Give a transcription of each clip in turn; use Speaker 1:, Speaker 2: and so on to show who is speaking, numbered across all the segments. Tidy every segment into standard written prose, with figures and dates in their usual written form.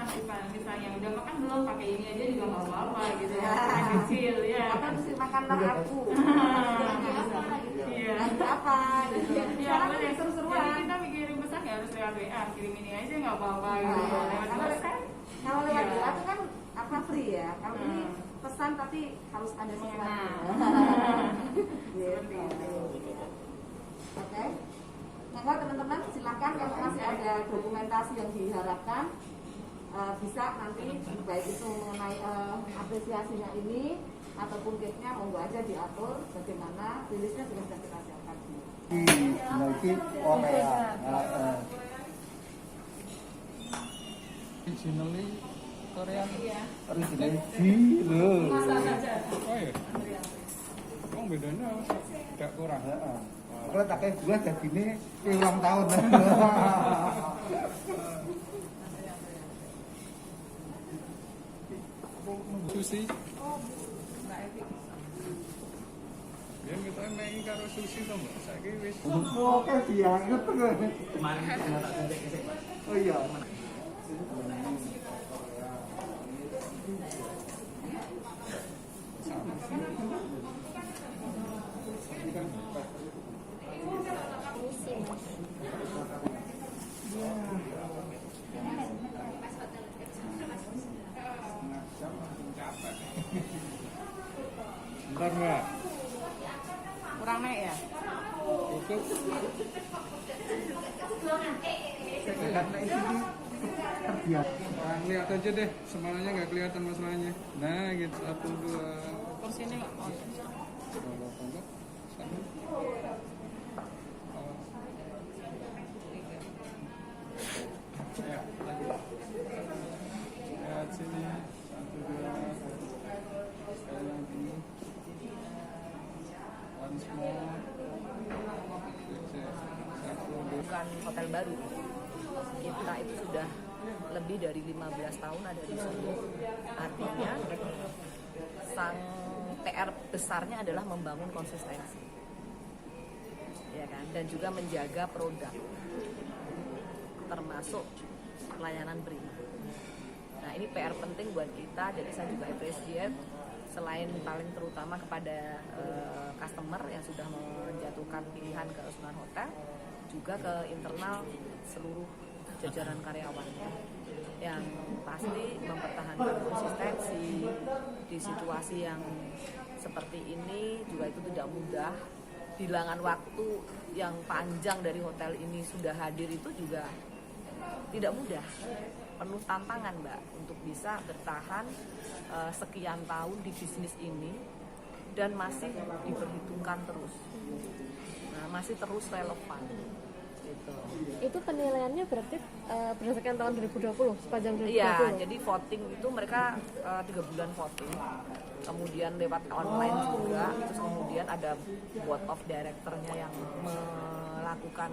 Speaker 1: pesan misalnya udah makan belum, pakai ini aja juga nggak apa-apa gitu ya, kecil ya.
Speaker 2: Apa mesti makanlah aku?
Speaker 1: Iya.
Speaker 2: Lagi apa? Gitu.
Speaker 1: Ya, boleh seru-seruan. Jadi kita mikirin pesan nggak harus lewat WA, kirim ini aja nggak apa-apa gitu. Lewat WhatsApp.
Speaker 2: Kalau lewat WA itu kan apa free ya. Kalau ini pesan tapi harus ada sesuatu. Oke. Nah, teman-teman silakan kalau masih ada dokumentasi yang diharapkan bisa nanti baik itu mengenai apresiasinya ini ataupun case-nya monggo aja diatur bagaimana rilisnya sudah kita siapkan.
Speaker 3: Nanti Korea.
Speaker 4: Originally Korean.
Speaker 3: Originally gila.
Speaker 4: Oh iya. Oh bedanya agak kurang.
Speaker 3: Kalau tak kayak gua jadi ini ulang tahun.
Speaker 4: Sushi. Biar kita main karo sushi to, Mbak. Saiki wis.
Speaker 3: Oke, dianggap tuh. Oh iya.
Speaker 4: Bentar, Mbak.
Speaker 1: Kurang naik ya?
Speaker 4: Itu
Speaker 3: Karena itu terbiasa.
Speaker 4: lihat aja deh, semuanya nggak kelihatan masalahnya. Nah, gitu 1 2.
Speaker 1: Kursi ini nggak mau.
Speaker 4: Kalau enggak sana. Ya, lagi. Lihat sini 1 2. Sekali lagi. Once more.
Speaker 5: Bukan hotel baru, kita itu sudah lebih dari 15 tahun ada di sini. Artinya sang PR besarnya adalah membangun konsistensi, ya kan, dan juga menjaga produk termasuk pelayanan prima. Nah ini PR penting buat kita, jadi saya juga appreciate selain paling terutama kepada customer yang sudah menjatuhkan pilihan ke Usman Hotel, juga ke internal seluruh jajaran karyawannya yang pasti mempertahankan konsistensi di situasi yang seperti ini. Juga itu tidak mudah, bilangan waktu yang panjang dari hotel ini sudah hadir itu juga tidak mudah, penuh tantangan Mbak untuk bisa bertahan sekian tahun di bisnis ini dan masih diperhitungkan terus, nah, masih terus relevan. Gitu.
Speaker 6: Itu penilaiannya berarti berdasarkan tahun 2020 sepanjang 2020.
Speaker 5: Iya, jadi voting itu mereka 3 bulan voting, kemudian lewat online juga, terus kemudian ada board of directornya yang melakukan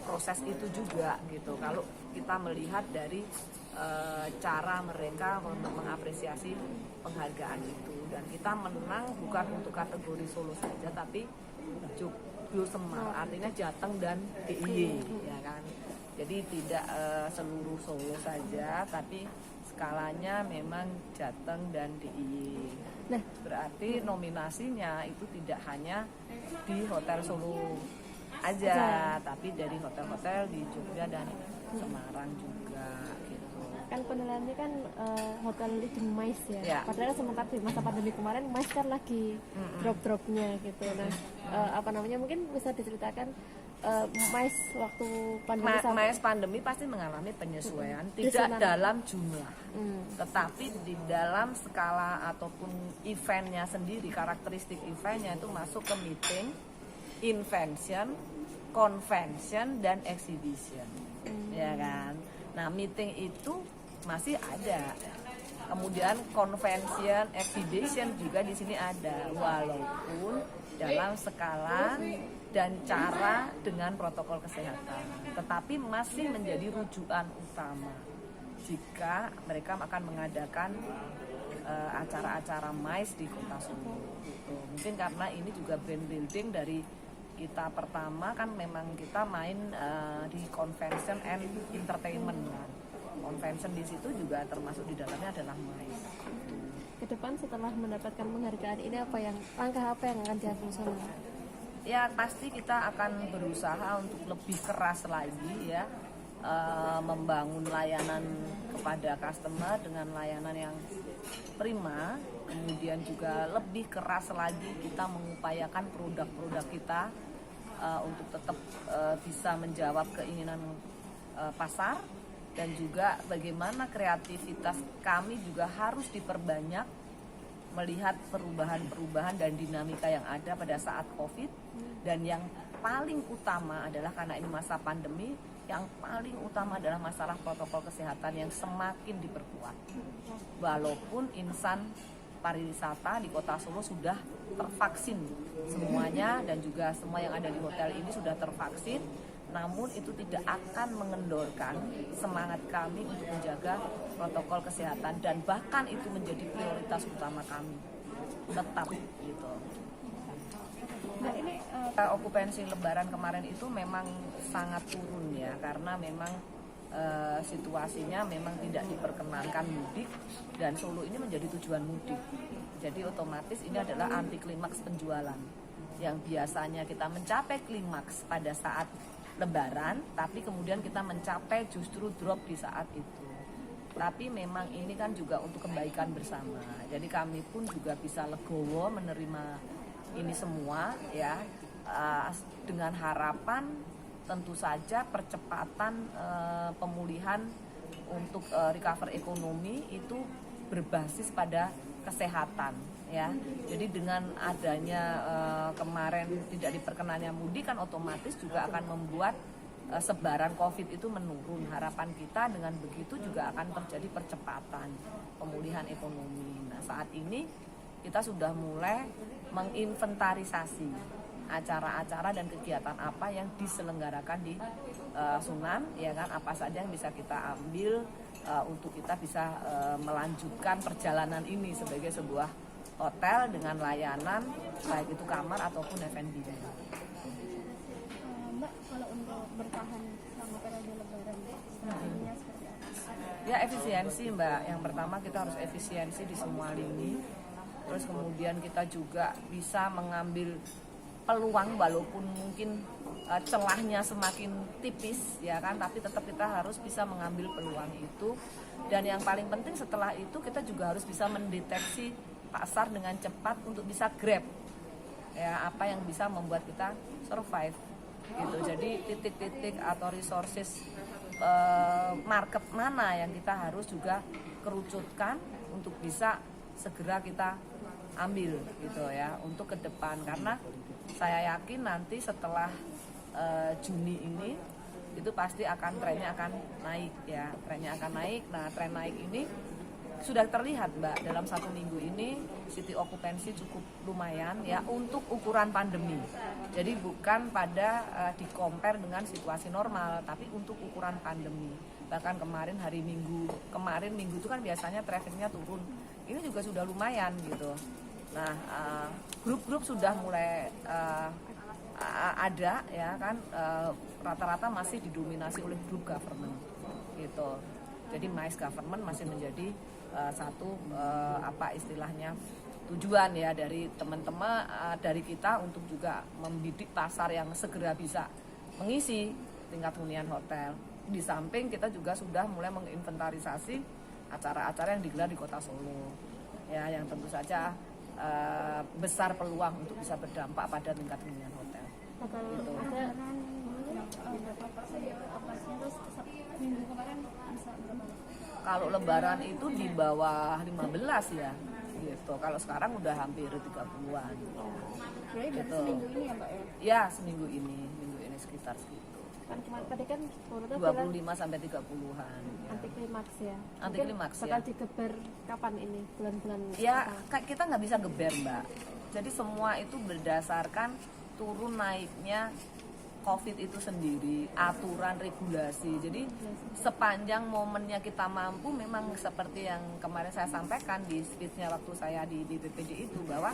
Speaker 5: proses itu juga gitu. Kalau kita melihat dari cara mereka untuk mengapresiasi penghargaan itu, dan kita menang bukan untuk kategori Solo saja tapi Joglo Semar, artinya Jateng dan DIY, ya kan. Jadi tidak seluruh Solo saja, tapi skalanya memang Jateng dan DIY.
Speaker 6: Nah,
Speaker 5: berarti nominasinya itu tidak hanya di Hotel Solo aja, tapi dari hotel-hotel di Jogja dan Semarang juga gitu.
Speaker 6: kan penilaiannya kan hotel Legend Mais ya.
Speaker 5: Ya.
Speaker 6: Padahal sementara di masa pandemi kemarin Mais kan lagi drop-dropnya gitu. Nah, apa namanya, mungkin bisa diceritakan Mais waktu pandemi
Speaker 5: Mais pandemi pasti mengalami penyesuaian, tidak dalam jumlah, tetapi di dalam skala ataupun eventnya sendiri, karakteristik eventnya itu masuk ke meeting, invention, convention, dan exhibition, ya kan. Nah, meeting itu masih ada, kemudian convention, exhibition juga di sini ada, walaupun dalam skala dan cara dengan protokol kesehatan, tetapi masih menjadi rujukan utama jika mereka akan mengadakan acara-acara MICE di Kota Solo. Gitu. Mungkin karena ini juga brand building dari kita pertama kan memang kita main di convention and entertainment kan. convention di situ juga termasuk di dalamnya adalah MICE.
Speaker 6: Ke depan setelah mendapatkan penghargaan ini langkah apa yang akan diambil sama?
Speaker 5: Ya pasti kita akan berusaha untuk lebih keras lagi ya, membangun layanan kepada customer dengan layanan yang prima. Kemudian juga lebih keras lagi kita mengupayakan produk-produk kita untuk tetap bisa menjawab keinginan pasar, dan juga bagaimana kreativitas kami juga harus diperbanyak melihat perubahan-perubahan dan dinamika yang ada pada saat COVID. Dan yang paling utama adalah karena ini masa pandemi, yang paling utama adalah masalah protokol kesehatan yang semakin diperkuat. Walaupun insan pariwisata di Kota Solo sudah tervaksin semuanya, dan juga semua yang ada di hotel ini sudah tervaksin, namun itu tidak akan mengendorkan semangat kami untuk menjaga protokol kesehatan, dan bahkan itu menjadi prioritas utama kami tetap gitu.
Speaker 6: Nah, ini
Speaker 5: Okupansi Lebaran kemarin itu memang sangat turun ya, karena memang situasinya memang tidak diperkenankan mudik, dan Solo ini menjadi tujuan mudik. Jadi otomatis ini adalah anti klimaks penjualan. Yang biasanya kita mencapai klimaks pada saat Lebaran, tapi kemudian kita mencapai justru drop di saat itu. Tapi memang ini kan juga untuk kebaikan bersama. Jadi kami pun juga bisa legowo menerima ini semua ya, dengan harapan tentu saja percepatan pemulihan untuk recover ekonomi itu berbasis pada kesehatan ya. Jadi dengan adanya kemarin tidak diperkenannya mudik kan otomatis juga akan membuat sebaran COVID itu menurun. Harapan kita dengan begitu juga akan terjadi percepatan pemulihan ekonomi. Nah, saat ini kita sudah mulai menginventarisasi acara-acara dan kegiatan apa yang diselenggarakan di Sunan, ya kan, apa saja yang bisa kita ambil untuk kita bisa melanjutkan perjalanan ini sebagai sebuah hotel dengan layanan baik itu kamar ataupun F&B.
Speaker 6: Mbak, kalau untuk bertahan selama periode Lebaran strateginya seperti apa?
Speaker 5: Ya efisiensi Mbak, yang pertama kita harus efisiensi di semua lini. Terus kemudian kita juga bisa mengambil peluang walaupun mungkin celahnya semakin tipis ya kan, tapi tetap kita harus bisa mengambil peluang itu. Dan yang paling penting setelah itu kita juga harus bisa mendeteksi pasar dengan cepat untuk bisa grab ya apa yang bisa membuat kita survive gitu. Jadi titik-titik atau resources market mana yang kita harus juga kerucutkan untuk bisa segera kita ambil gitu ya untuk ke depan, karena saya yakin nanti setelah Juni ini itu pasti trennya akan naik ya, trennya akan naik. Nah, tren naik ini sudah terlihat Mbak, dalam 1 minggu ini city occupancy cukup lumayan ya untuk ukuran pandemi. Jadi bukan pada di compare dengan situasi normal, tapi untuk ukuran pandemi. Bahkan kemarin Minggu itu kan biasanya trafficnya turun, ini juga sudah lumayan gitu. Nah, grup-grup sudah mulai ada ya kan, rata-rata masih didominasi oleh grup government gitu. Jadi MICE government masih menjadi satu istilahnya tujuan ya dari teman-teman dari kita untuk juga membidik pasar yang segera bisa mengisi tingkat hunian hotel. Di samping kita juga sudah mulai menginventarisasi acara-acara yang digelar di Kota Solo ya, yang tentu saja besar peluang untuk bisa berdampak pada tingkat hunian hotel. Gitu.
Speaker 6: Ada berapa persen operasinya, terus minggu kemarin bisa berapa?
Speaker 5: Kalau Lebaran itu di bawah 15 ya gitu. Kalau sekarang udah hampir 30-an.
Speaker 6: Jadi
Speaker 5: gitu.
Speaker 6: seminggu ini ya Mbak ya?
Speaker 5: Ya, minggu ini sekitar segitu.
Speaker 6: Kan cuma tadi kan
Speaker 5: 25 sampai 30-an.
Speaker 6: Anti klimaks ya.
Speaker 5: Anti klimaks
Speaker 6: bakal
Speaker 5: ya.
Speaker 6: digeber kapan ini? Bulan-bulan
Speaker 5: Ya,
Speaker 6: apa?
Speaker 5: kita nggak bisa geber Mbak. Jadi semua itu berdasarkan turun naiknya COVID itu sendiri, aturan regulasi. Jadi sepanjang momennya kita mampu, memang seperti yang kemarin saya sampaikan di speech-nya waktu saya di BPPD itu, bahwa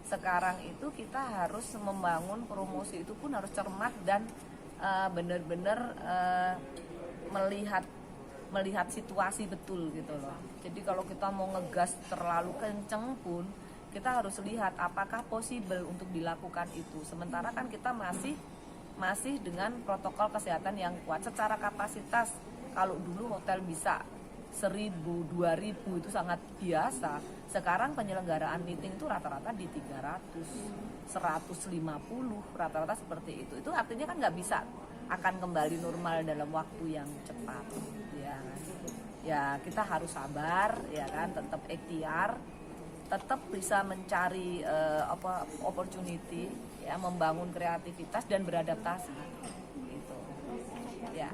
Speaker 5: sekarang itu kita harus membangun promosi itu pun harus cermat dan benar-benar melihat melihat situasi betul gitu loh. Jadi kalau kita mau ngegas terlalu kenceng pun kita harus lihat apakah possible untuk dilakukan itu. Sementara kan kita masih dengan protokol kesehatan yang kuat. Secara kapasitas kalau dulu hotel bisa 1.000, 2.000 itu sangat biasa. Sekarang penyelenggaraan meeting itu rata-rata di 300, 150, rata-rata seperti itu. Itu artinya kan nggak bisa akan kembali normal dalam waktu yang cepat. Ya kita harus sabar, ya kan, tetap ikhtiar, tetap bisa mencari opportunity, ya, membangun kreativitas dan beradaptasi. Gitu. Ya.